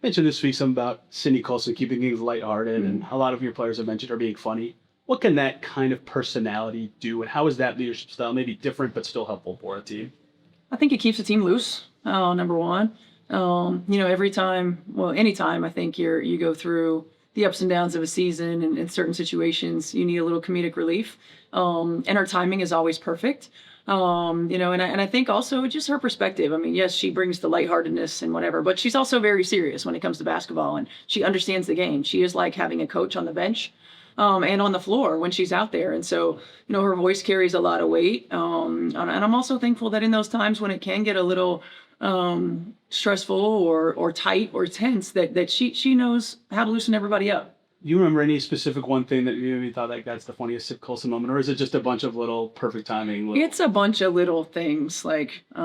Mentioned this week some about Cindy Colson keeping things lighthearted, and a lot of your players have mentioned her being funny. What can that kind of personality do, and how is that leadership style maybe different but still helpful for a team? I think it keeps the team loose. Number one, every time, well, anytime I think you go through the ups and downs of a season and in certain situations, you need a little comedic relief. And her timing is always perfect. And I think also just her perspective. I mean, yes, she brings the lightheartedness and whatever, but she's also very serious when it comes to basketball, and she understands the game. She is like having a coach on the bench. And on the floor when she's out there. And so, her voice carries a lot of weight. And I'm also thankful that in those times when it can get a little stressful or tight or tense, that she knows how to loosen everybody up. Do you remember any specific one thing that you thought like that's the funniest Sip Colson moment, or is it just a bunch of little perfect timing? It's a bunch of little things like, I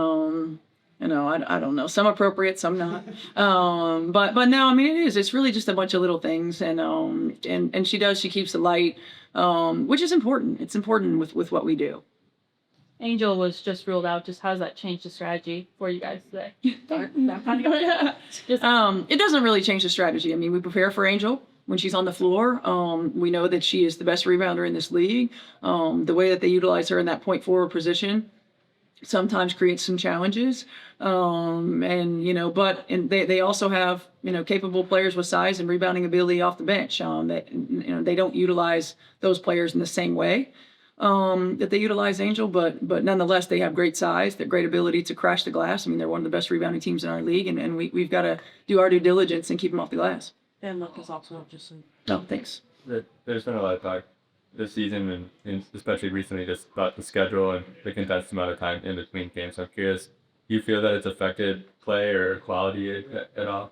don't know, some appropriate, some not. But no, I mean, it is. It's really just a bunch of little things, and she keeps it light, which is important. It's important with what we do. Angel was just ruled out. Just how does that change the strategy for you guys today? It doesn't really change the strategy. I mean, we prepare for Angel when she's on the floor. We know that she is the best rebounder in this league. The way that they utilize her in that point forward position sometimes creates some challenges. But they also have, capable players with size and rebounding ability off the bench. They don't utilize those players in the same way that they utilize Angel, but nonetheless, they have great size, they're great ability to crash the glass. I mean, they're one of the best rebounding teams in our league, and we've got to do our due diligence and keep them off the glass. And look, is also just No, thanks. There's been a lot of talk this season and especially recently just about the schedule and the condensed amount of time in between games. So I'm curious, do you feel that it's affected play or quality at all?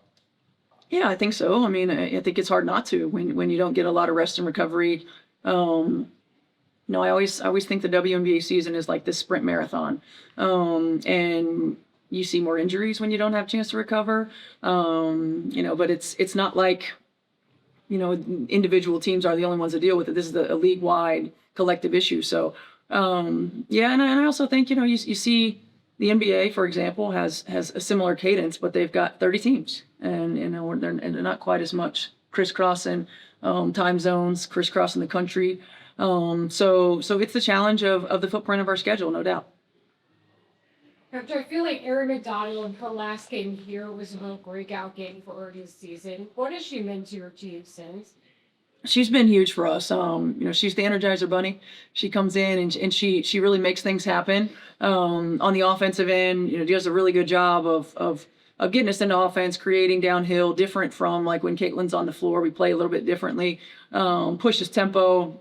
Yeah, I think so. I mean, I think it's hard not to when you don't get a lot of rest and recovery. I always think the WNBA season is like this sprint marathon, and you see more injuries when you don't have a chance to recover. But it's not like, individual teams are the only ones that deal with it. This is a league-wide collective issue. So, and I also think, you see the NBA, for example, has a similar cadence, but they've got 30 teams, and they're not quite as much crisscrossing time zones, crisscrossing the country. So it's the challenge of the footprint of our schedule, no doubt. After I feel like Erin McDonald in her last game here was a real breakout game for her this season. What has she meant to your team since? She's been huge for us. She's the Energizer Bunny. She comes in and she really makes things happen. On the offensive end, does a really good job of getting us into offense, creating downhill, different from like when Caitlin's on the floor. We play a little bit differently, pushes tempo,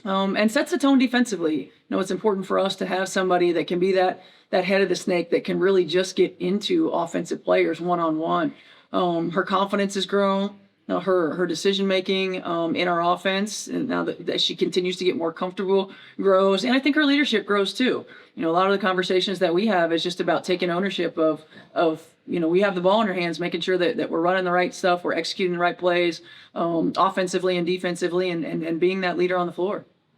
and sets the tone defensively. It's important for us to have somebody that can be that head of the snake that can really just get into offensive players one-on-one. Her confidence has grown. Her decision making in our offense, and now that she continues to get more comfortable, grows, and I think her leadership grows too. A lot of the conversations that we have is just about taking ownership of we have the ball in our hands, making sure that we're running the right stuff, we're executing the right plays, offensively and defensively, and being that leader on the floor.